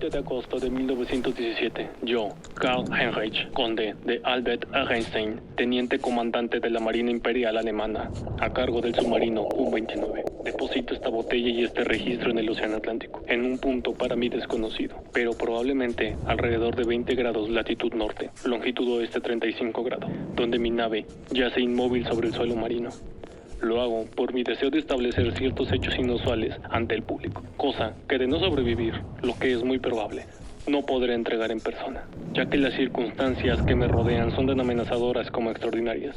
20 de agosto de 1917, yo, Karl Heinrich, conde de Albert Ehrenstein, teniente comandante de la Marina Imperial Alemana, a cargo del submarino U-29, deposito esta botella y este registro en el Océano Atlántico, en un punto para mí desconocido, pero probablemente alrededor de 20 grados latitud norte, longitud oeste 35 grados, donde mi nave yace inmóvil sobre el suelo marino. Lo hago por mi deseo de establecer ciertos hechos inusuales ante el público, cosa que de no sobrevivir, lo que es muy probable, no podré entregar en persona, ya que las circunstancias que me rodean son tan amenazadoras como extraordinarias,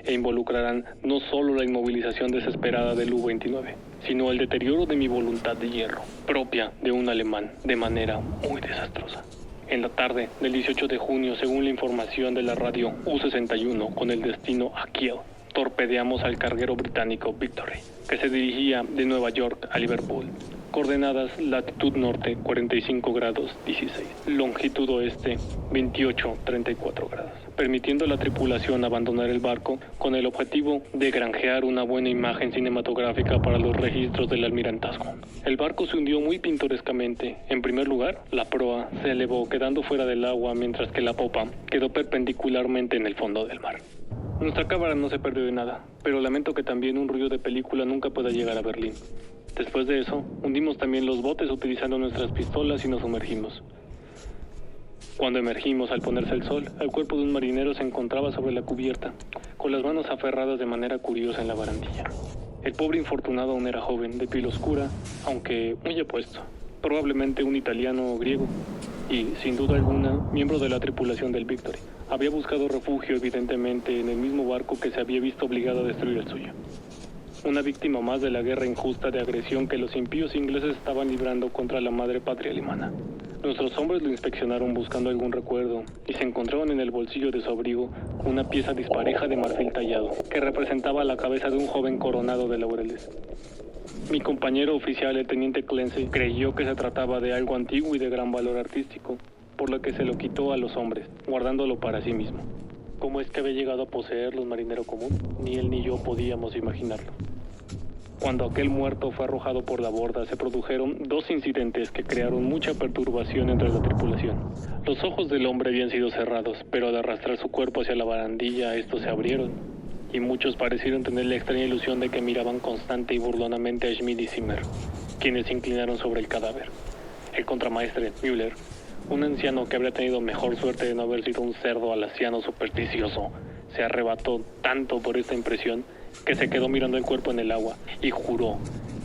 e involucrarán no solo la inmovilización desesperada del U-29, sino el deterioro de mi voluntad de hierro, propia de un alemán, de manera muy desastrosa. En la tarde del 18 de junio, según la información de la radio U-61, con el destino a Kiel, torpedeamos al carguero británico Victory, que se dirigía de Nueva York a Liverpool. Coordenadas latitud norte 45 grados 16, longitud oeste 28-34 grados, permitiendo a la tripulación abandonar el barco con el objetivo de granjear una buena imagen cinematográfica para los registros del almirantazgo. El barco se hundió muy pintorescamente. En primer lugar, la proa se elevó quedando fuera del agua, mientras que la popa quedó perpendicularmente en el fondo del mar. Nuestra cámara no se perdió de nada, pero lamento que también un ruido de película nunca pueda llegar a Berlín. Después de eso, hundimos también los botes utilizando nuestras pistolas y nos sumergimos. Cuando emergimos al ponerse el sol, el cuerpo de un marinero se encontraba sobre la cubierta, con las manos aferradas de manera curiosa en la barandilla. El pobre infortunado aún era joven, de piel oscura, aunque muy apuesto, probablemente un italiano o griego, y, sin duda alguna, miembro de la tripulación del Victory. Había buscado refugio, evidentemente, en el mismo barco que se había visto obligado a destruir el suyo. Una víctima más de la guerra injusta de agresión que los impíos ingleses estaban librando contra la madre patria alemana. Nuestros hombres lo inspeccionaron buscando algún recuerdo, y se encontraron en el bolsillo de su abrigo una pieza dispareja de marfil tallado, que representaba la cabeza de un joven coronado de laureles. Mi compañero oficial, el teniente Clancy, creyó que se trataba de algo antiguo y de gran valor artístico, por lo que se lo quitó a los hombres, guardándolo para sí mismo. ¿Cómo es que había llegado a poseerlo un marinero común? Ni él ni yo podíamos imaginarlo. Cuando aquel muerto fue arrojado por la borda, se produjeron dos incidentes que crearon mucha perturbación entre la tripulación. Los ojos del hombre habían sido cerrados, pero al arrastrar su cuerpo hacia la barandilla, estos se abrieron, y muchos parecieron tener la extraña ilusión de que miraban constante y burlonamente a Schmidt y Zimmer, quienes se inclinaron sobre el cadáver. El contramaestre Müller, un anciano que habría tenido mejor suerte de no haber sido un cerdo alaciano supersticioso, se arrebató tanto por esta impresión que se quedó mirando el cuerpo en el agua y juró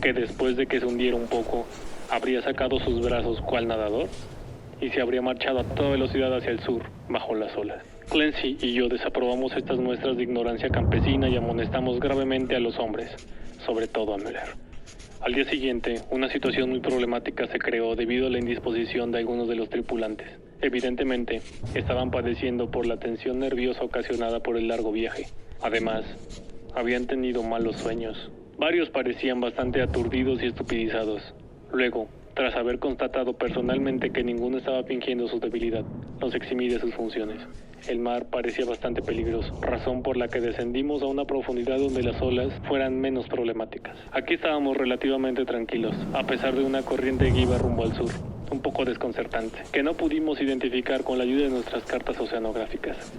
que después de que se hundiera un poco, habría sacado sus brazos cual nadador y se habría marchado a toda velocidad hacia el sur, bajo las olas. Clancy y yo desaprobamos estas muestras de ignorancia campesina y amonestamos gravemente a los hombres, sobre todo a Müller. Al día siguiente, una situación muy problemática se creó debido a la indisposición de algunos de los tripulantes. Evidentemente, estaban padeciendo por la tensión nerviosa ocasionada por el largo viaje. Además, habían tenido malos sueños. Varios parecían bastante aturdidos y estupidizados. Luego, tras haber constatado personalmente que ninguno estaba fingiendo su debilidad, los eximí de sus funciones. El mar parecía bastante peligroso, razón por la que descendimos a una profundidad donde las olas fueran menos problemáticas. Aquí estábamos relativamente tranquilos, a pesar de una corriente que iba rumbo al sur, un poco desconcertante, que no pudimos identificar con la ayuda de nuestras cartas oceanográficas.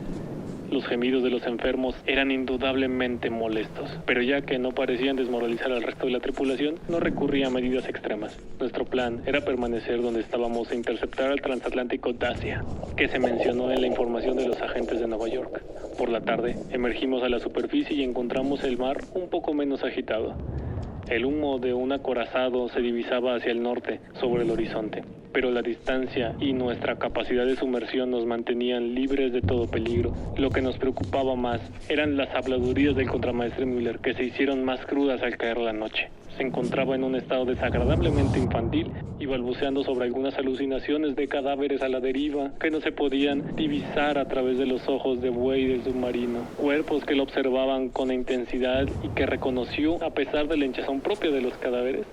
Los gemidos de los enfermos eran indudablemente molestos, pero ya que no parecían desmoralizar al resto de la tripulación, no recurría a medidas extremas. Nuestro plan era permanecer donde estábamos e interceptar al transatlántico Dacia, que se mencionó en la información de los agentes de Nueva York. Por la tarde, emergimos a la superficie y encontramos el mar un poco menos agitado. El humo de un acorazado se divisaba hacia el norte, sobre el horizonte, pero la distancia y nuestra capacidad de sumersión nos mantenían libres de todo peligro. Lo que nos preocupaba más eran las habladurías del contramaestre Müller, que se hicieron más crudas al caer la noche. Se encontraba en un estado desagradablemente infantil y balbuceando sobre algunas alucinaciones de cadáveres a la deriva que no se podían divisar a través de los ojos de buey del submarino. Cuerpos que lo observaban con intensidad y que reconoció a pesar de la hinchazón propia de los cadáveres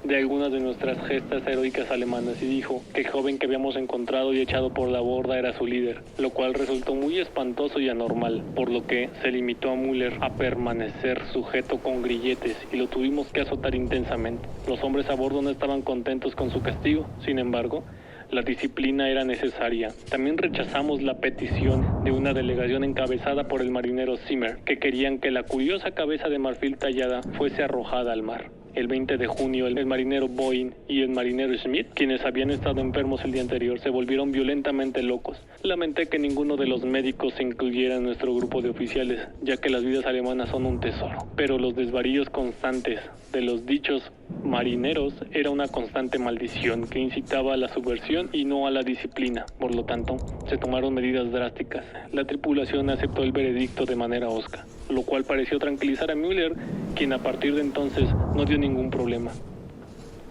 de algunas de nuestras gestas heroicas alemanas y dijo que el joven que habíamos encontrado y echado por la borda era su líder, lo cual resultó muy espantoso y anormal, por lo que se limitó a Müller a permanecer sujeto con grilletes y lo tuvimos que azotar intensamente. Los hombres a bordo no estaban contentos con su castigo, sin embargo, La disciplina era necesaria. También rechazamos la petición de una delegación encabezada por el marinero Zimmer, que querían que la curiosa cabeza de marfil tallada fuese arrojada al mar. El 20 de junio, el marinero Boyne y el marinero Smith, quienes habían estado enfermos el día anterior, se volvieron violentamente locos. Lamenté que ninguno de los médicos se incluyera en nuestro grupo de oficiales, ya que las vidas alemanas son un tesoro. Pero los desvaríos constantes de los dichos marineros era una constante maldición que incitaba a la subversión y no a la disciplina. Por lo tanto, se tomaron medidas drásticas. La tripulación aceptó el veredicto de manera hosca, lo cual pareció tranquilizar a Müller, quien a partir de entonces no dio ningún problema.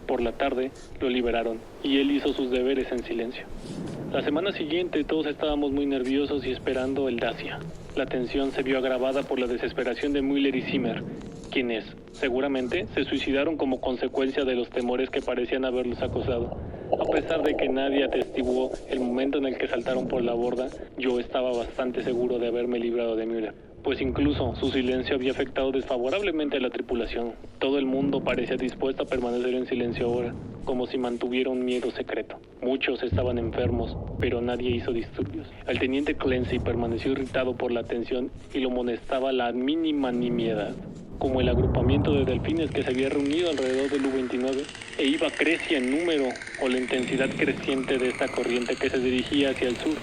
Por la tarde lo liberaron y él hizo sus deberes en silencio. La semana siguiente todos estábamos muy nerviosos y esperando el Dacia. La tensión se vio agravada por la desesperación de Müller y Zimmer, quienes, seguramente, se suicidaron como consecuencia de los temores que parecían haberlos acosado. A pesar de que nadie atestiguó el momento en el que saltaron por la borda, yo estaba bastante seguro de haberme librado de Müller, pues incluso su silencio había afectado desfavorablemente a la tripulación. Todo el mundo parecía dispuesto a permanecer en silencio ahora, como si mantuviera un miedo secreto. Muchos estaban enfermos, pero nadie hizo disturbios. El teniente Clancy permaneció irritado por la tensión y lo molestaba la mínima nimiedad, como el agrupamiento de delfines que se había reunido alrededor del U-29, e iba crecía en número o la intensidad creciente de esta corriente que se dirigía hacia el sur,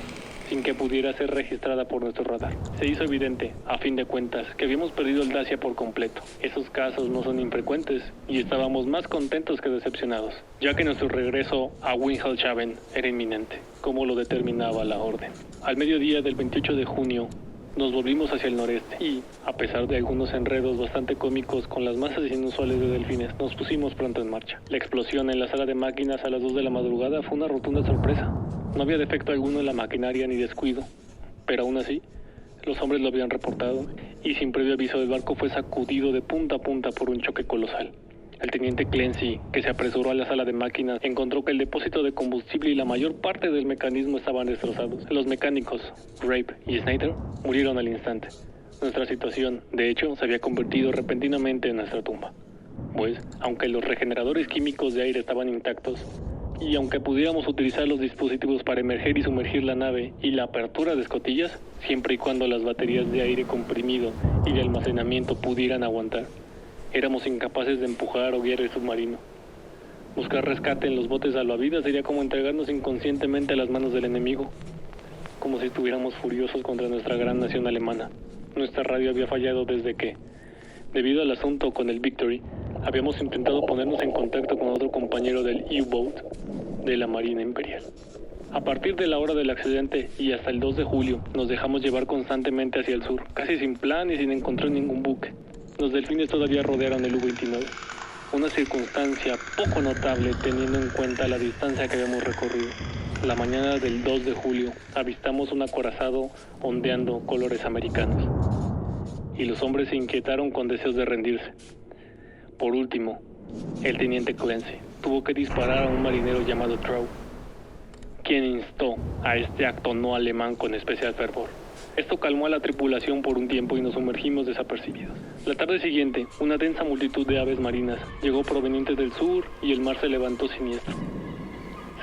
sin que pudiera ser registrada por nuestro radar. Se hizo evidente, a fin de cuentas, que habíamos perdido el Dacia por completo. Esos casos no son infrecuentes, y estábamos más contentos que decepcionados, ya que nuestro regreso a Wilhelmshaven era inminente, como lo determinaba la orden. Al mediodía del 28 de junio, nos volvimos hacia el noreste y, a pesar de algunos enredos bastante cómicos con las masas inusuales de delfines, nos pusimos pronto en marcha. La explosión en la sala de máquinas a las 2 de la madrugada fue una rotunda sorpresa. No había defecto alguno en la maquinaria ni descuido, pero aún así, los hombres lo habían reportado y sin previo aviso el barco fue sacudido de punta a punta por un choque colosal. El teniente Clancy, que se apresuró a la sala de máquinas, encontró que el depósito de combustible y la mayor parte del mecanismo estaban destrozados. Los mecánicos, Rape y Snyder, murieron al instante. Nuestra situación, de hecho, se había convertido repentinamente en nuestra tumba. Pues, aunque los regeneradores químicos de aire estaban intactos, y aunque pudiéramos utilizar los dispositivos para emerger y sumergir la nave y la apertura de escotillas, siempre y cuando las baterías de aire comprimido y de almacenamiento pudieran aguantar, éramos incapaces de empujar o guiar el submarino. Buscar rescate en los botes salvavidas sería como entregarnos inconscientemente a las manos del enemigo, como si estuviéramos furiosos contra nuestra gran nación alemana. Nuestra radio había fallado desde que, debido al asunto con el Victory, habíamos intentado ponernos en contacto con otro compañero del U-Boat de la Marina Imperial. A partir de la hora del accidente y hasta el 2 de julio, nos dejamos llevar constantemente hacia el sur, casi sin plan y sin encontrar ningún buque. Los delfines todavía rodearon el U-29, una circunstancia poco notable teniendo en cuenta la distancia que habíamos recorrido. La mañana del 2 de julio avistamos un acorazado ondeando colores americanos, y los hombres se inquietaron con deseos de rendirse. Por último, el teniente Clancy tuvo que disparar a un marinero llamado Trout, quien instó a este acto no alemán con especial fervor. Esto calmó a la tripulación por un tiempo y nos sumergimos desapercibidos. La tarde siguiente, una densa multitud de aves marinas llegó provenientes del sur y el mar se levantó siniestro.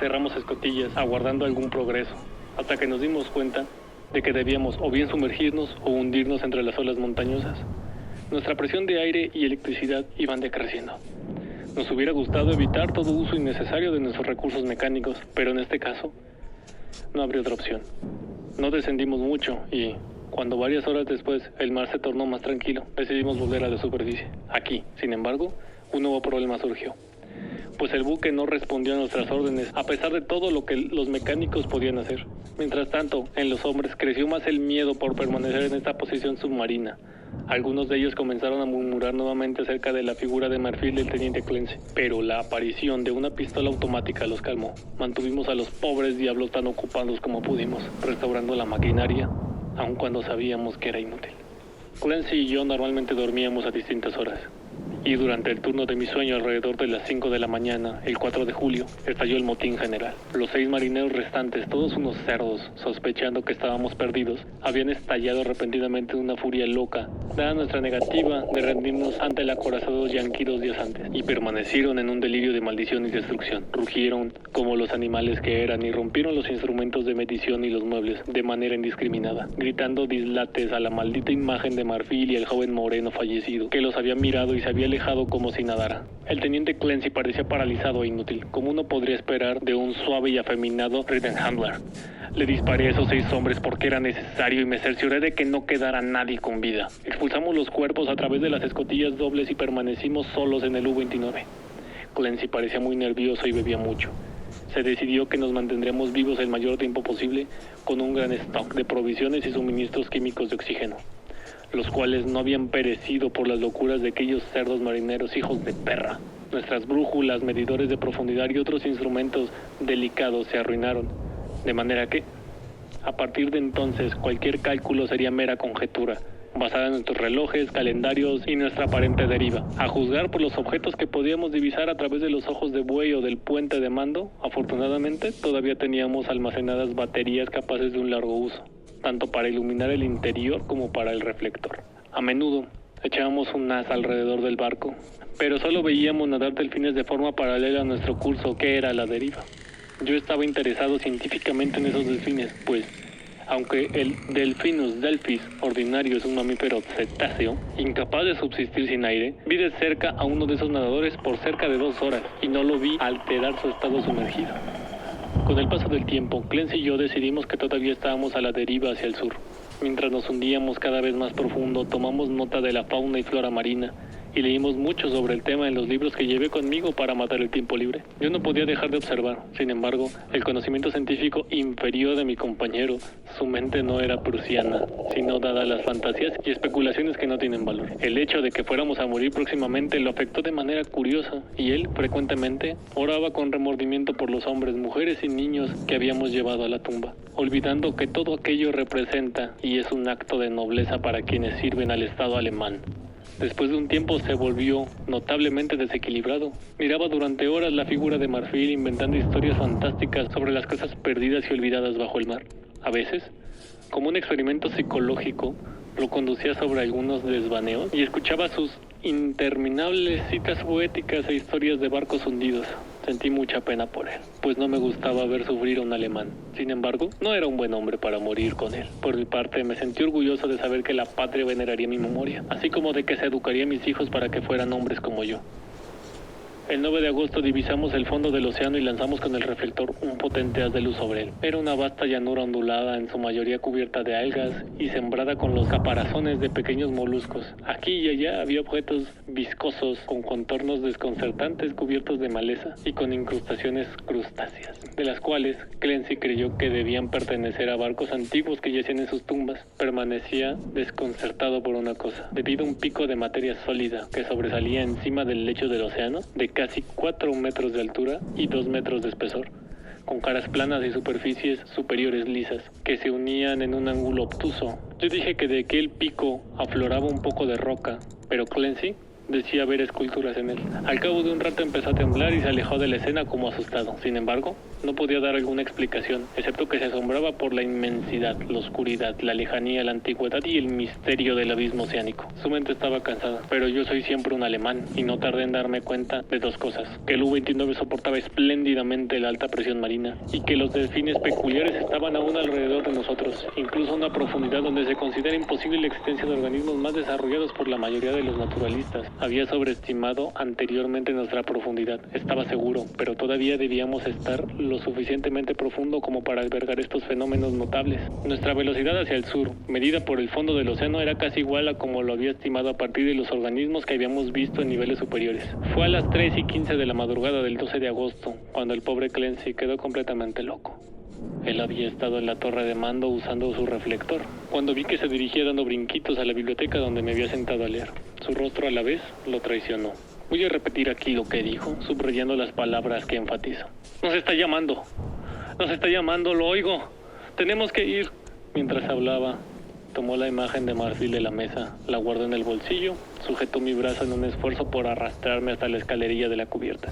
Cerramos escotillas, aguardando algún progreso, hasta que nos dimos cuenta de que debíamos o bien sumergirnos o hundirnos entre las olas montañosas. Nuestra presión de aire y electricidad iban decreciendo. Nos hubiera gustado evitar todo uso innecesario de nuestros recursos mecánicos, pero en este caso, no habría otra opción. No descendimos mucho y, cuando varias horas después el mar se tornó más tranquilo, decidimos volver a la superficie. Aquí, sin embargo, un nuevo problema surgió, pues el buque no respondió a nuestras órdenes, a pesar de todo lo que los mecánicos podían hacer. Mientras tanto, en los hombres creció más el miedo por permanecer en esta posición submarina. Algunos de ellos comenzaron a murmurar nuevamente acerca de la figura de marfil del teniente Clancy, pero la aparición de una pistola automática los calmó. Mantuvimos a los pobres diablos tan ocupados como pudimos, restaurando la maquinaria, aun cuando sabíamos que era inútil. Clancy y yo normalmente dormíamos a distintas horas, Y durante el turno de mi sueño, alrededor de las 5 de la mañana, el 4 de julio, estalló el motín general. Los 6 marineros restantes, todos unos cerdos, sospechando que estábamos perdidos, habían estallado repentinamente en una furia loca, dada nuestra negativa de rendirnos ante el acorazado yanqui 2 días antes, y permanecieron en un delirio de maldición y destrucción. Rugieron como los animales que eran y rompieron los instrumentos de medición y los muebles de manera indiscriminada, gritando dislates a la maldita imagen de marfil y el joven moreno fallecido, que los había mirado y se había alejado como si nadara. El teniente Clancy parecía paralizado e inútil, como uno podría esperar de un suave y afeminado Rittenhandler. Le disparé a esos 6 hombres porque era necesario y me cercioré de que no quedara nadie con vida. Expulsamos los cuerpos a través de las escotillas dobles y permanecimos solos en el U-29. Clancy parecía muy nervioso y bebía mucho. Se decidió que nos mantendríamos vivos el mayor tiempo posible con un gran stock de provisiones y suministros químicos de oxígeno, los cuales no habían perecido por las locuras de aquellos cerdos marineros hijos de perra. Nuestras brújulas, medidores de profundidad y otros instrumentos delicados se arruinaron, de manera que, a partir de entonces, cualquier cálculo sería mera conjetura, basada en nuestros relojes, calendarios y nuestra aparente deriva. A juzgar por los objetos que podíamos divisar a través de los ojos de buey o del puente de mando, afortunadamente todavía teníamos almacenadas baterías capaces de un largo uso, tanto para iluminar el interior como para el reflector. A menudo echábamos un haz alrededor del barco, pero solo veíamos nadar delfines de forma paralela a nuestro curso, que era la deriva. Yo estaba interesado científicamente en esos delfines, pues, aunque el Delphinus delphis ordinario es un mamífero cetáceo, incapaz de subsistir sin aire, vi de cerca a uno de esos nadadores por cerca de 2 horas y no lo vi alterar su estado sumergido. Con el paso del tiempo, Clancy y yo decidimos que todavía estábamos a la deriva hacia el sur. Mientras nos hundíamos cada vez más profundo, tomamos nota de la fauna y flora marina y leímos mucho sobre el tema en los libros que llevé conmigo para matar el tiempo libre. Yo no podía dejar de observar. Sin embargo, el conocimiento científico inferior de mi compañero, su mente no era prusiana, sino dada las fantasías y especulaciones que no tienen valor. El hecho de que fuéramos a morir próximamente lo afectó de manera curiosa, y él, frecuentemente, oraba con remordimiento por los hombres, mujeres y niños que habíamos llevado a la tumba, olvidando que todo aquello representa y es un acto de nobleza para quienes sirven al Estado alemán. Después de un tiempo se volvió notablemente desequilibrado. Miraba durante horas la figura de marfil inventando historias fantásticas sobre las cosas perdidas y olvidadas bajo el mar. A veces, como un experimento psicológico, lo conducía sobre algunos desvaneos y escuchaba sus interminables citas poéticas e historias de barcos hundidos. Sentí mucha pena por él, pues no me gustaba ver sufrir a un alemán. Sin embargo, no era un buen hombre para morir con él. Por mi parte, me sentí orgulloso de saber que la patria veneraría mi memoria, así como de que se educaría a mis hijos para que fueran hombres como yo. El 9 de agosto divisamos el fondo del océano y lanzamos con el reflector un potente haz de luz sobre él. Era una vasta llanura ondulada, en su mayoría cubierta de algas y sembrada con los caparazones de pequeños moluscos. Aquí y allá había objetos viscosos con contornos desconcertantes cubiertos de maleza y con incrustaciones crustáceas, de las cuales Clancy creyó que debían pertenecer a barcos antiguos que yacían en sus tumbas. Permanecía desconcertado por una cosa: debido a un pico de materia sólida que sobresalía encima del lecho del océano, de casi 4 metros de altura y 2 metros de espesor, con caras planas y superficies superiores lisas, que se unían en un ángulo obtuso. Yo dije que de aquel pico afloraba un poco de roca, pero Clancy decía ver esculturas en él. Al cabo de un rato empezó a temblar y se alejó de la escena como asustado. Sin embargo, no podía dar alguna explicación, excepto que se asombraba por la inmensidad, la oscuridad, la lejanía, la antigüedad y el misterio del abismo oceánico. Su mente estaba cansada, pero yo soy siempre un alemán y no tardé en darme cuenta de 2 cosas: que el U-29 soportaba espléndidamente la alta presión marina y que los delfines peculiares estaban aún alrededor de nosotros, incluso a una profundidad donde se considera imposible la existencia de organismos más desarrollados por la mayoría de los naturalistas. Había sobreestimado anteriormente nuestra profundidad, estaba seguro, pero todavía debíamos estar lo suficientemente profundo como para albergar estos fenómenos notables. Nuestra velocidad hacia el sur, medida por el fondo del océano, era casi igual a como lo había estimado a partir de los organismos que habíamos visto en niveles superiores. Fue a las 3:15 de la madrugada del 12 de agosto, cuando el pobre Clancy quedó completamente loco. Él había estado en la torre de mando usando su reflector, cuando vi que se dirigía dando brinquitos a la biblioteca donde me había sentado a leer. Su rostro a la vez lo traicionó. Voy a repetir aquí lo que dijo, subrayando las palabras que enfatizo. Nos está llamando, lo oigo, tenemos que ir. Mientras hablaba, Tomó la imagen de marfil de la mesa, la guardó en el bolsillo, sujetó mi brazo en un esfuerzo por arrastrarme hasta la escalerilla de la cubierta.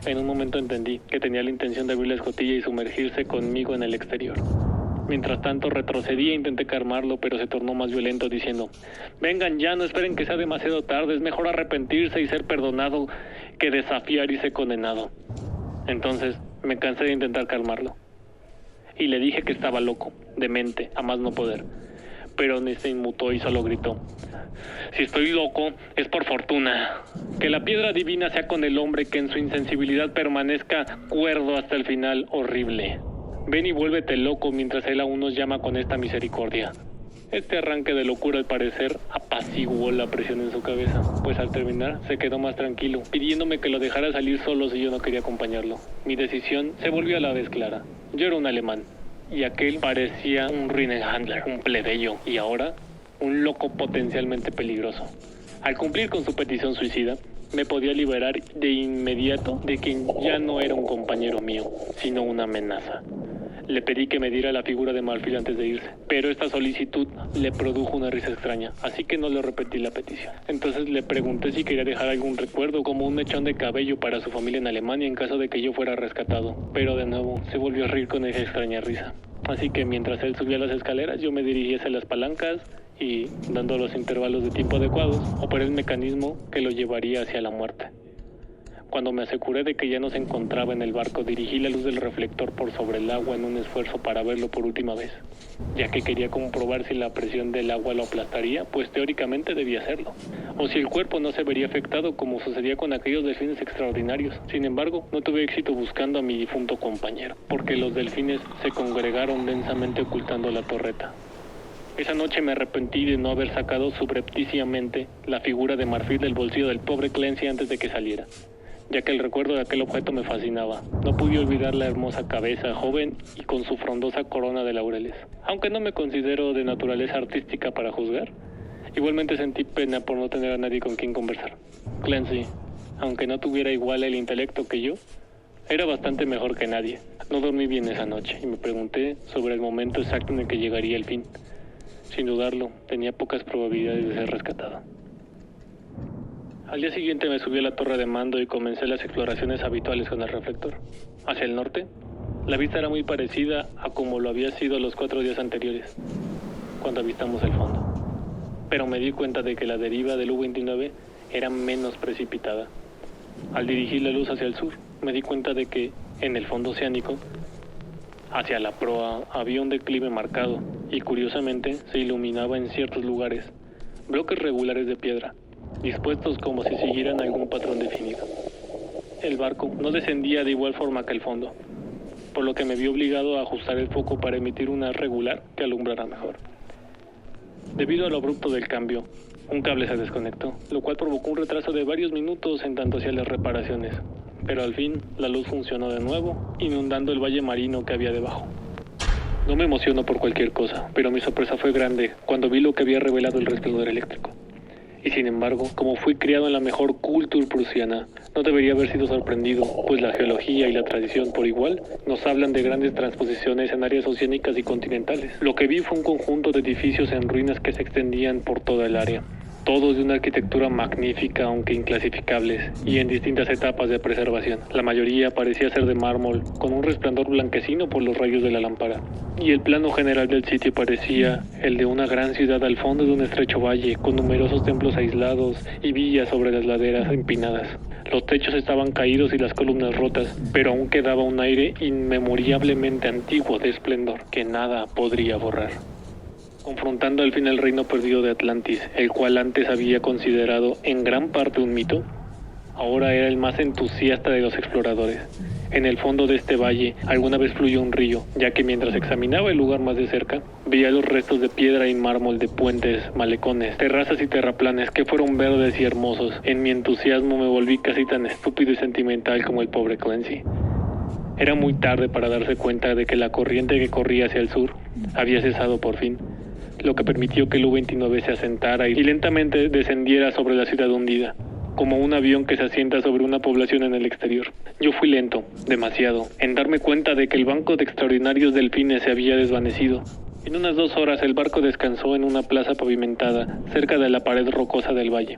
En un momento entendí que tenía la intención de abrir la escotilla y sumergirse conmigo en el exterior. Mientras tanto retrocedí e intenté calmarlo, pero se tornó más violento diciendo: vengan ya, no esperen que sea demasiado tarde, es mejor arrepentirse y ser perdonado que desafiar y ser condenado. Entonces me cansé de intentar calmarlo y le dije que estaba loco, demente, a más no poder. Pero ni se inmutó y solo gritó: si estoy loco, es por fortuna. Que la piedra divina sea con el hombre, que en su insensibilidad permanezca cuerdo hasta el final horrible. Ven y vuélvete loco mientras él aún nos llama con esta misericordia. Este arranque de locura al parecer apaciguó la presión en su cabeza, pues al terminar se quedó más tranquilo, pidiéndome que lo dejara salir solo si yo no quería acompañarlo. Mi decisión se volvió a la vez clara. Yo era un alemán, y aquel parecía un Rheinhandler, un plebeyo, y ahora un loco potencialmente peligroso. Al cumplir con su petición suicida, me podía liberar de inmediato de quien ya no era un compañero mío, sino una amenaza. Le pedí que me diera la figura de marfil antes de irse, pero esta solicitud le produjo una risa extraña, así que no le repetí la petición. Entonces le pregunté si quería dejar algún recuerdo, como un mechón de cabello para su familia en Alemania en caso de que yo fuera rescatado, pero de nuevo se volvió a reír con esa extraña risa. Así que mientras él subía las escaleras, yo me dirigí hacia las palancas y, dando los intervalos de tiempo adecuados, operé el mecanismo que lo llevaría hacia la muerte. Cuando me aseguré de que ya no se encontraba en el barco, dirigí la luz del reflector por sobre el agua en un esfuerzo para verlo por última vez, ya que quería comprobar si la presión del agua lo aplastaría, pues teóricamente debía hacerlo, o si el cuerpo no se vería afectado como sucedía con aquellos delfines extraordinarios. Sin embargo, no tuve éxito buscando a mi difunto compañero, porque los delfines se congregaron densamente ocultando la torreta. Esa noche me arrepentí de no haber sacado subrepticiamente la figura de marfil del bolsillo del pobre Clancy antes de que saliera, ya que el recuerdo de aquel objeto me fascinaba. No pude olvidar la hermosa cabeza joven y con su frondosa corona de laureles. Aunque no me considero de naturaleza artística para juzgar, igualmente sentí pena por no tener a nadie con quien conversar. Clancy, aunque no tuviera igual el intelecto que yo, era bastante mejor que nadie. No dormí bien esa noche y me pregunté sobre el momento exacto en el que llegaría el fin. Sin dudarlo, tenía pocas probabilidades de ser rescatado. Al día siguiente me subí a la torre de mando y comencé las exploraciones habituales con el reflector. Hacia el norte, la vista era muy parecida a como lo había sido los 4 días anteriores, cuando avistamos el fondo. Pero me di cuenta de que la deriva del U-29 era menos precipitada. Al dirigir la luz hacia el sur, me di cuenta de que, en el fondo oceánico, hacia la proa había un declive marcado y curiosamente se iluminaba en ciertos lugares, bloques regulares de piedra, dispuestos como si siguieran algún patrón definido. El barco no descendía de igual forma que el fondo, por lo que me vi obligado a ajustar el foco para emitir una haz regular que alumbrara mejor. Debido a lo abrupto del cambio, un cable se desconectó, lo cual provocó un retraso de varios minutos en tanto hacía las reparaciones, pero al fin la luz funcionó de nuevo, inundando el valle marino que había debajo. No me emociono por cualquier cosa, pero mi sorpresa fue grande cuando vi lo que había revelado el resplandor eléctrico. Y sin embargo, como fui criado en la mejor cultura prusiana, no debería haber sido sorprendido, pues la geología y la tradición por igual nos hablan de grandes transposiciones en áreas oceánicas y continentales. Lo que vi fue un conjunto de edificios en ruinas que se extendían por toda el área, todos de una arquitectura magnífica aunque inclasificables y en distintas etapas de preservación. La mayoría parecía ser de mármol, con un resplandor blanquecino por los rayos de la lámpara. Y el plano general del sitio parecía el de una gran ciudad al fondo de un estrecho valle, con numerosos templos aislados y villas sobre las laderas empinadas. Los techos estaban caídos y las columnas rotas, pero aún quedaba un aire inmemoriablemente antiguo de esplendor que nada podría borrar. Confrontando al fin el reino perdido de Atlantis, el cual antes había considerado en gran parte un mito, ahora era el más entusiasta de los exploradores. En el fondo de este valle alguna vez fluyó un río, ya que mientras examinaba el lugar más de cerca, veía los restos de piedra y mármol de puentes, malecones, terrazas y terraplanes que fueron verdes y hermosos. En mi entusiasmo me volví casi tan estúpido y sentimental como el pobre Clancy. Era muy tarde para darse cuenta de que la corriente que corría hacia el sur había cesado por fin, lo que permitió que el U-29 se asentara y lentamente descendiera sobre la ciudad hundida, como un avión que se asienta sobre una población en el exterior. Yo fui lento, demasiado, en darme cuenta de que el banco de extraordinarios delfines se había desvanecido, En unas 2 horas el barco descansó en una plaza pavimentada, cerca de la pared rocosa del valle.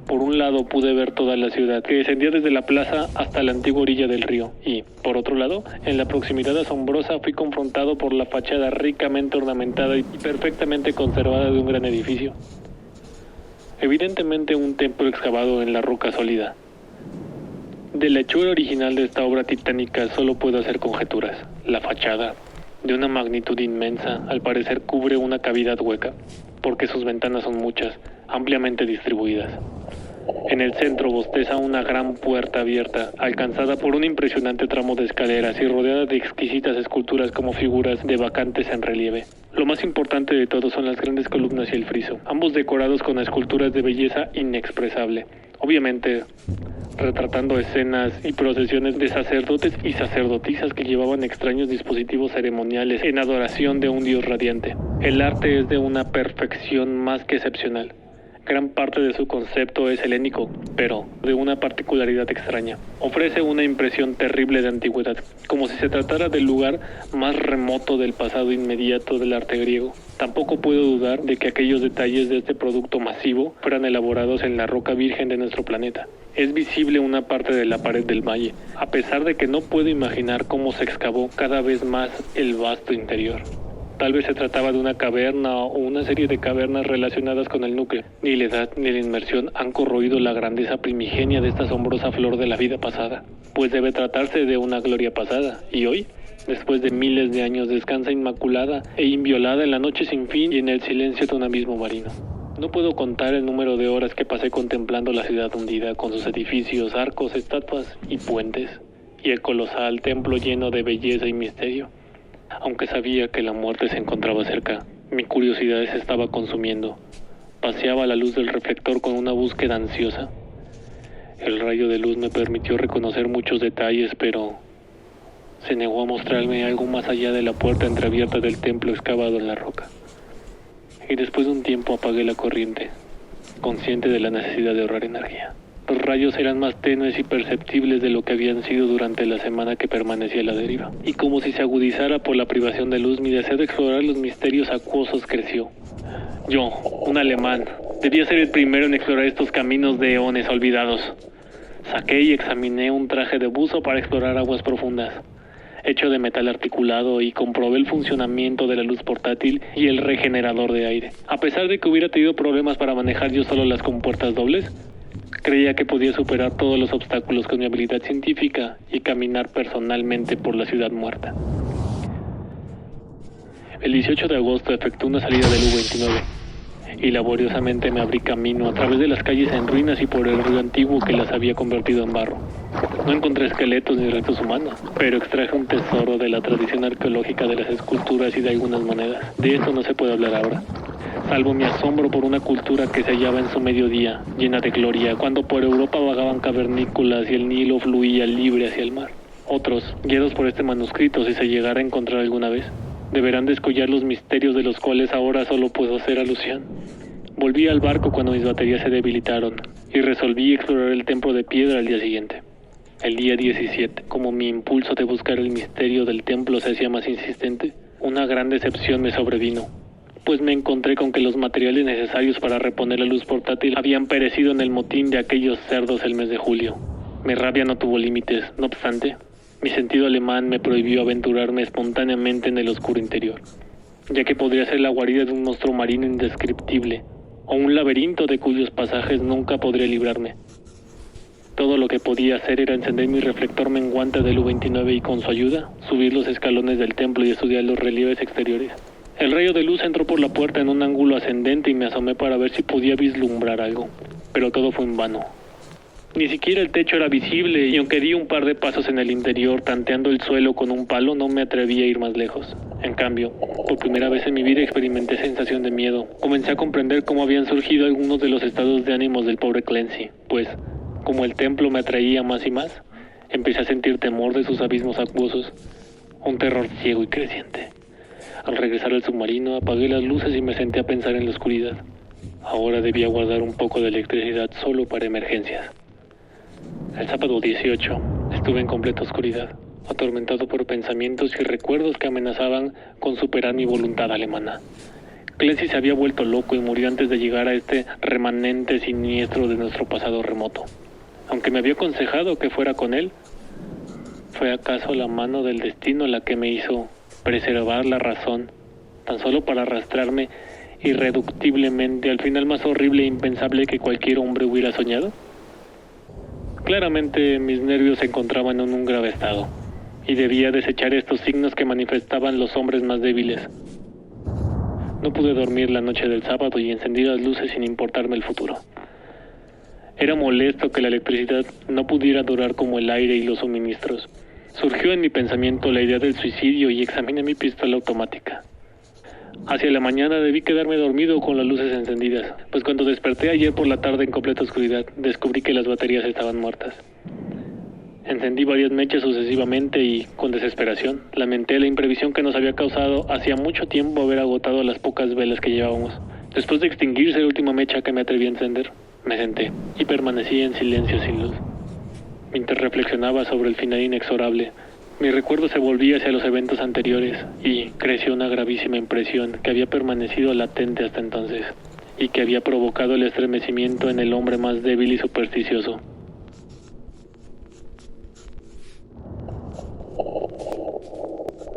Por un lado pude ver toda la ciudad, que descendía desde la plaza hasta la antigua orilla del río, y, por otro lado, en la proximidad asombrosa fui confrontado por la fachada ricamente ornamentada y perfectamente conservada de un gran edificio. Evidentemente un templo excavado en la roca sólida. De la hechura original de esta obra titánica solo puedo hacer conjeturas. La fachada, de una magnitud inmensa, al parecer cubre una cavidad hueca, porque sus ventanas son muchas, ampliamente distribuidas. En el centro bosteza una gran puerta abierta, alcanzada por un impresionante tramo de escaleras y rodeada de exquisitas esculturas como figuras de bacantes en relieve. Lo más importante de todo son las grandes columnas y el friso, ambos decorados con esculturas de belleza inexpresable. Obviamente, retratando escenas y procesiones de sacerdotes y sacerdotisas que llevaban extraños dispositivos ceremoniales en adoración de un dios radiante. El arte es de una perfección más que excepcional. Gran parte de su concepto es helénico, pero de una particularidad extraña. Ofrece una impresión terrible de antigüedad, como si se tratara del lugar más remoto del pasado inmediato del arte griego. Tampoco puedo dudar de que aquellos detalles de este producto masivo fueran elaborados en la roca virgen de nuestro planeta. Es visible una parte de la pared del valle, a pesar de que no puedo imaginar cómo se excavó cada vez más el vasto interior. Tal vez se trataba de una caverna o una serie de cavernas relacionadas con el núcleo. Ni la edad ni la inmersión han corroído la grandeza primigenia de esta asombrosa flor de la vida pasada, pues debe tratarse de una gloria pasada, y hoy, después de miles de años, descansa inmaculada e inviolada en la noche sin fin y en el silencio de un abismo marino. No puedo contar el número de horas que pasé contemplando la ciudad hundida, con sus edificios, arcos, estatuas y puentes, y el colosal templo lleno de belleza y misterio. Aunque sabía que la muerte se encontraba cerca, mi curiosidad se estaba consumiendo. Paseaba a la luz del reflector con una búsqueda ansiosa. El rayo de luz me permitió reconocer muchos detalles, pero se negó a mostrarme algo más allá de la puerta entreabierta del templo excavado en la roca. Y después de un tiempo apagué la corriente, consciente de la necesidad de ahorrar energía. Los rayos eran más tenues y perceptibles de lo que habían sido durante la semana que permanecía a la deriva. Y como si se agudizara por la privación de luz, mi deseo de explorar los misterios acuosos creció. Yo, un alemán, debía ser el primero en explorar estos caminos de eones olvidados. Saqué y examiné un traje de buzo para explorar aguas profundas, hecho de metal articulado, y comprobé el funcionamiento de la luz portátil y el regenerador de aire. A pesar de que hubiera tenido problemas para manejar yo solo las compuertas dobles, creía que podía superar todos los obstáculos con mi habilidad científica y caminar personalmente por la ciudad muerta. El 18 de agosto efectué una salida del U-29 y laboriosamente me abrí camino a través de las calles en ruinas y por el río antiguo que las había convertido en barro. No encontré esqueletos ni restos humanos, pero extraje un tesoro de la tradición arqueológica de las esculturas y de algunas monedas. De esto no se puede hablar ahora, salvo mi asombro por una cultura que se hallaba en su mediodía, llena de gloria, cuando por Europa vagaban cavernícolas y el Nilo fluía libre hacia el mar. Otros, guiados por este manuscrito, si se llegara a encontrar alguna vez, deberán descollar los misterios de los cuales ahora solo puedo hacer alusión. Volví al barco cuando mis baterías se debilitaron y resolví explorar el templo de piedra al día siguiente. El día 17, como mi impulso de buscar el misterio del templo se hacía más insistente, una gran decepción me sobrevino, pues me encontré con que los materiales necesarios para reponer la luz portátil habían perecido en el motín de aquellos cerdos el mes de julio. Mi rabia no tuvo límites, no obstante, mi sentido alemán me prohibió aventurarme espontáneamente en el oscuro interior, ya que podría ser la guarida de un monstruo marino indescriptible, o un laberinto de cuyos pasajes nunca podría librarme. Todo lo que podía hacer era encender mi reflector menguante del U-29 y con su ayuda, subir los escalones del templo y estudiar los relieves exteriores. El rayo de luz entró por la puerta en un ángulo ascendente y me asomé para ver si podía vislumbrar algo, pero todo fue en vano. Ni siquiera el techo era visible, y aunque di un par de pasos en el interior tanteando el suelo con un palo, no me atreví a ir más lejos. En cambio, por primera vez en mi vida experimenté sensación de miedo. Comencé a comprender cómo habían surgido algunos de los estados de ánimos del pobre Clancy, pues, como el templo me atraía más y más, empecé a sentir temor de sus abismos acuosos, un terror ciego y creciente. Al regresar al submarino, apagué las luces y me senté a pensar en la oscuridad. Ahora debía guardar un poco de electricidad solo para emergencias. El sábado 18 estuve en completa oscuridad, atormentado por pensamientos y recuerdos que amenazaban con superar mi voluntad alemana. Clancy se había vuelto loco y murió antes de llegar a este remanente siniestro de nuestro pasado remoto. Aunque me había aconsejado que fuera con él, ¿fue acaso la mano del destino la que me hizo preservar la razón, tan solo para arrastrarme irreductiblemente al final más horrible e impensable que cualquier hombre hubiera soñado? Claramente mis nervios se encontraban en un grave estado, y debía desechar estos signos que manifestaban los hombres más débiles. No pude dormir la noche del sábado y encendí las luces sin importarme el futuro. Era molesto que la electricidad no pudiera durar como el aire y los suministros. Surgió en mi pensamiento la idea del suicidio y examiné mi pistola automática. Hacia la mañana debí quedarme dormido con las luces encendidas, pues cuando desperté ayer por la tarde en completa oscuridad, descubrí que las baterías estaban muertas. Encendí varias mechas sucesivamente y, con desesperación, lamenté la imprevisión que nos había causado hacía mucho tiempo haber agotado las pocas velas que llevábamos. Después de extinguirse la última mecha que me atreví a encender, me senté y permanecí en silencio sin luz. Mientras reflexionaba sobre el final inexorable, mi recuerdo se volvía hacia los eventos anteriores y creció una gravísima impresión que había permanecido latente hasta entonces y que había provocado el estremecimiento en el hombre más débil y supersticioso.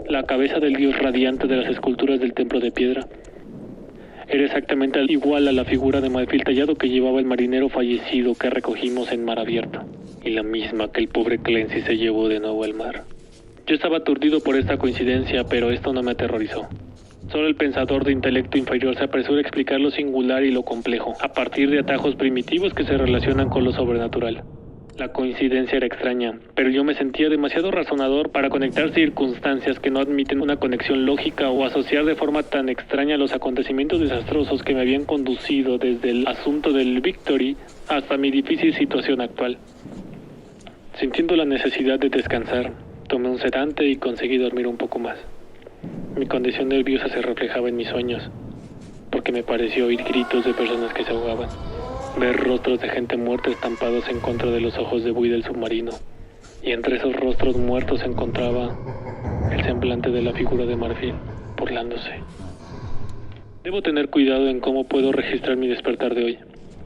La cabeza del dios radiante de las esculturas del templo de piedra era exactamente igual a la figura de marfil tallado que llevaba el marinero fallecido que recogimos en mar abierto, y la misma que el pobre Clancy se llevó de nuevo al mar. Yo estaba aturdido por esta coincidencia, pero esto no me aterrorizó. Solo el pensador de intelecto inferior se apresura a explicar lo singular y lo complejo, a partir de atajos primitivos que se relacionan con lo sobrenatural. La coincidencia era extraña, pero yo me sentía demasiado razonador para conectar circunstancias que no admiten una conexión lógica o asociar de forma tan extraña los acontecimientos desastrosos que me habían conducido desde el asunto del Victory hasta mi difícil situación actual. Sintiendo la necesidad de descansar, tomé un sedante y conseguí dormir un poco más. Mi condición nerviosa se reflejaba en mis sueños, porque me pareció oír gritos de personas que se ahogaban, ver rostros de gente muerta estampados en contra de los ojos de buey del submarino, y entre esos rostros muertos se encontraba el semblante de la figura de marfil, burlándose. Debo tener cuidado en cómo puedo registrar mi despertar de hoy,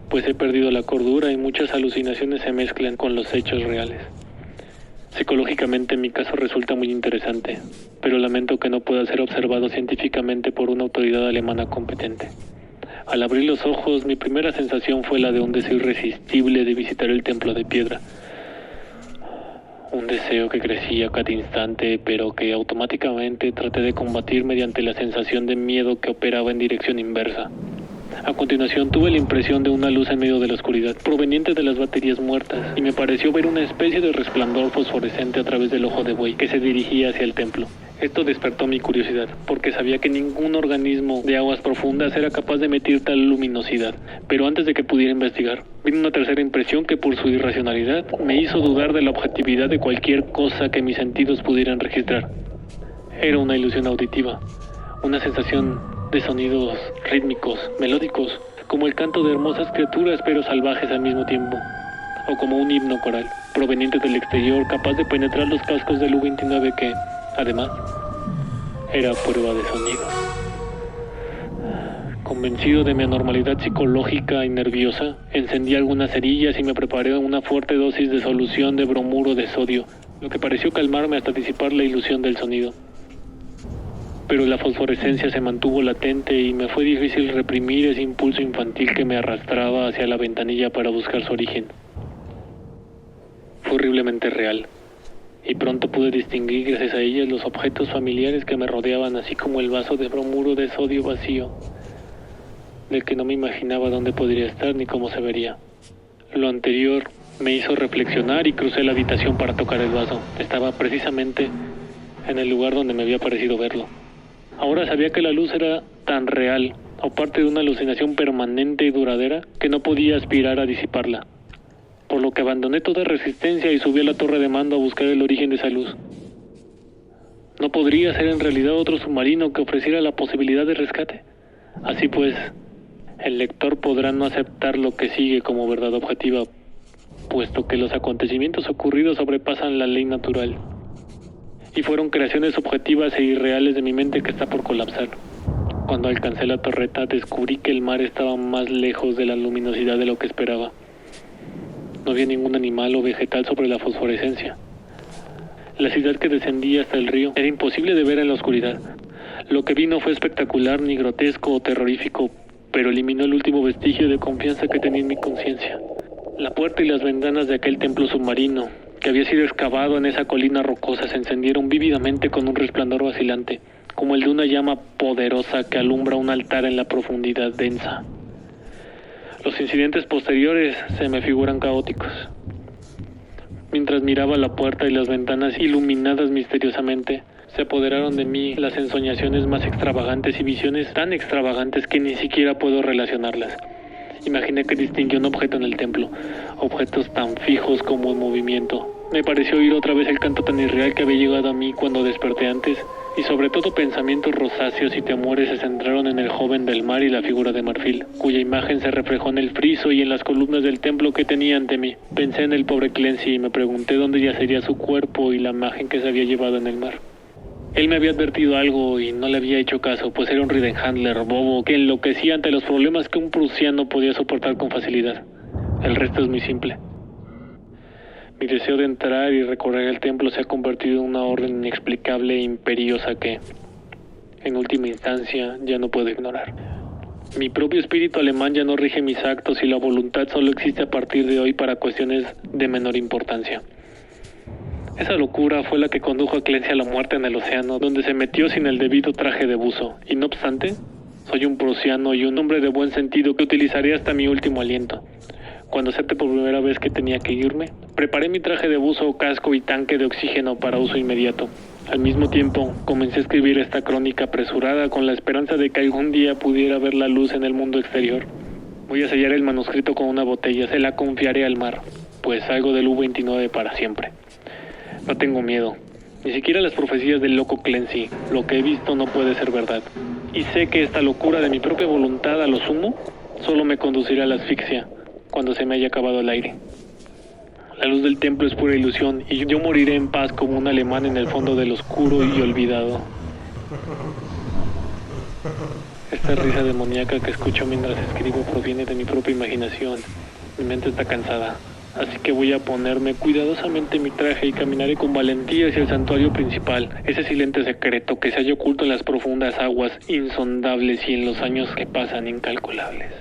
pues he perdido la cordura y muchas alucinaciones se mezclan con los hechos reales. Psicológicamente mi caso resulta muy interesante, pero lamento que no pueda ser observado científicamente por una autoridad alemana competente. Al abrir los ojos, mi primera sensación fue la de un deseo irresistible de visitar el templo de piedra. Un deseo que crecía cada instante, pero que automáticamente traté de combatir mediante la sensación de miedo que operaba en dirección inversa. A continuación tuve la impresión de una luz en medio de la oscuridad, proveniente de las baterías muertas, y me pareció ver una especie de resplandor fosforescente a través del ojo de buey que se dirigía hacia el templo. Esto despertó mi curiosidad, porque sabía que ningún organismo de aguas profundas era capaz de emitir tal luminosidad. Pero antes de que pudiera investigar, vino una tercera impresión que por su irracionalidad me hizo dudar de la objetividad de cualquier cosa que mis sentidos pudieran registrar. Era una ilusión auditiva, una sensación de sonidos rítmicos, melódicos, como el canto de hermosas criaturas pero salvajes al mismo tiempo, o como un himno coral, proveniente del exterior, capaz de penetrar los cascos del U-29 que, además, era prueba de sonido. Convencido de mi anormalidad psicológica y nerviosa, encendí algunas cerillas y me preparé una fuerte dosis de solución de bromuro de sodio, lo que pareció calmarme hasta disipar la ilusión del sonido. Pero la fosforescencia se mantuvo latente y me fue difícil reprimir ese impulso infantil que me arrastraba hacia la ventanilla para buscar su origen. Fue horriblemente real, y pronto pude distinguir gracias a ellas los objetos familiares que me rodeaban, así como el vaso de bromuro de sodio vacío, del que no me imaginaba dónde podría estar ni cómo se vería. Lo anterior me hizo reflexionar y crucé la habitación para tocar el vaso. Estaba precisamente en el lugar donde me había parecido verlo. Ahora sabía que la luz era tan real, o parte de una alucinación permanente y duradera, que no podía aspirar a disiparla. Por lo que abandoné toda resistencia y subí a la torre de mando a buscar el origen de esa luz. ¿No podría ser en realidad otro submarino que ofreciera la posibilidad de rescate? Así pues, el lector podrá no aceptar lo que sigue como verdad objetiva, puesto que los acontecimientos ocurridos sobrepasan la ley natural. y fueron creaciones objetivas e irreales de mi mente que está por colapsar. Cuando alcancé la torreta, descubrí que el mar estaba más lejos de la luminosidad de lo que esperaba. No había ningún animal o vegetal sobre la fosforescencia. La ciudad que descendía hasta el río era imposible de ver en la oscuridad. Lo que vi no fue espectacular, ni grotesco o terrorífico, pero eliminó el último vestigio de confianza que tenía en mi conciencia. La puerta y las ventanas de aquel templo submarino, que había sido excavado en esa colina rocosa, se encendieron vívidamente con un resplandor vacilante, como el de una llama poderosa que alumbra un altar en la profundidad densa. Los incidentes posteriores se me figuran caóticos. Mientras miraba la puerta y las ventanas iluminadas misteriosamente, se apoderaron de mí las ensoñaciones más extravagantes y visiones tan extravagantes que ni siquiera puedo relacionarlas. Imaginé que distinguí un objeto en el templo, objetos tan fijos como en movimiento. Me pareció oír otra vez el canto tan irreal que había llegado a mí cuando desperté antes, y sobre todo pensamientos rosáceos y temores se centraron en el joven del mar y la figura de marfil, cuya imagen se reflejó en el friso y en las columnas del templo que tenía ante mí. Pensé en el pobre Clancy y me pregunté dónde yacería su cuerpo y la imagen que se había llevado en el mar. Él me había advertido algo y no le había hecho caso, pues era un Ridenhandler bobo que enloquecía ante los problemas que un prusiano podía soportar con facilidad. El resto es muy simple. Mi deseo de entrar y recorrer el templo se ha convertido en una orden inexplicable e imperiosa que, en última instancia, ya no puedo ignorar. Mi propio espíritu alemán ya no rige mis actos y la voluntad solo existe a partir de hoy para cuestiones de menor importancia. Esa locura fue la que condujo a Clancy a la muerte en el océano, donde se metió sin el debido traje de buzo. Y no obstante, soy un prusiano y un hombre de buen sentido que utilizaré hasta mi último aliento. Cuando acepté por primera vez que tenía que irme, preparé mi traje de buzo, casco y tanque de oxígeno para uso inmediato. Al mismo tiempo, comencé a escribir esta crónica apresurada con la esperanza de que algún día pudiera ver la luz en el mundo exterior. Voy a sellar el manuscrito con una botella, se la confiaré al mar, pues salgo del U-29 para siempre. No tengo miedo, ni siquiera las profecías del loco Clancy. Lo que he visto no puede ser verdad. Y sé que esta locura de mi propia voluntad, a lo sumo, solo me conducirá a la asfixia cuando se me haya acabado el aire. La luz del templo es pura ilusión y yo moriré en paz como un alemán en el fondo del oscuro y olvidado. Esta risa demoníaca que escucho mientras escribo proviene de mi propia imaginación. Mi mente está cansada, así que voy a ponerme cuidadosamente mi traje y caminaré con valentía hacia el santuario principal, ese silente secreto que se halla oculto en las profundas aguas insondables y en los años que pasan incalculables.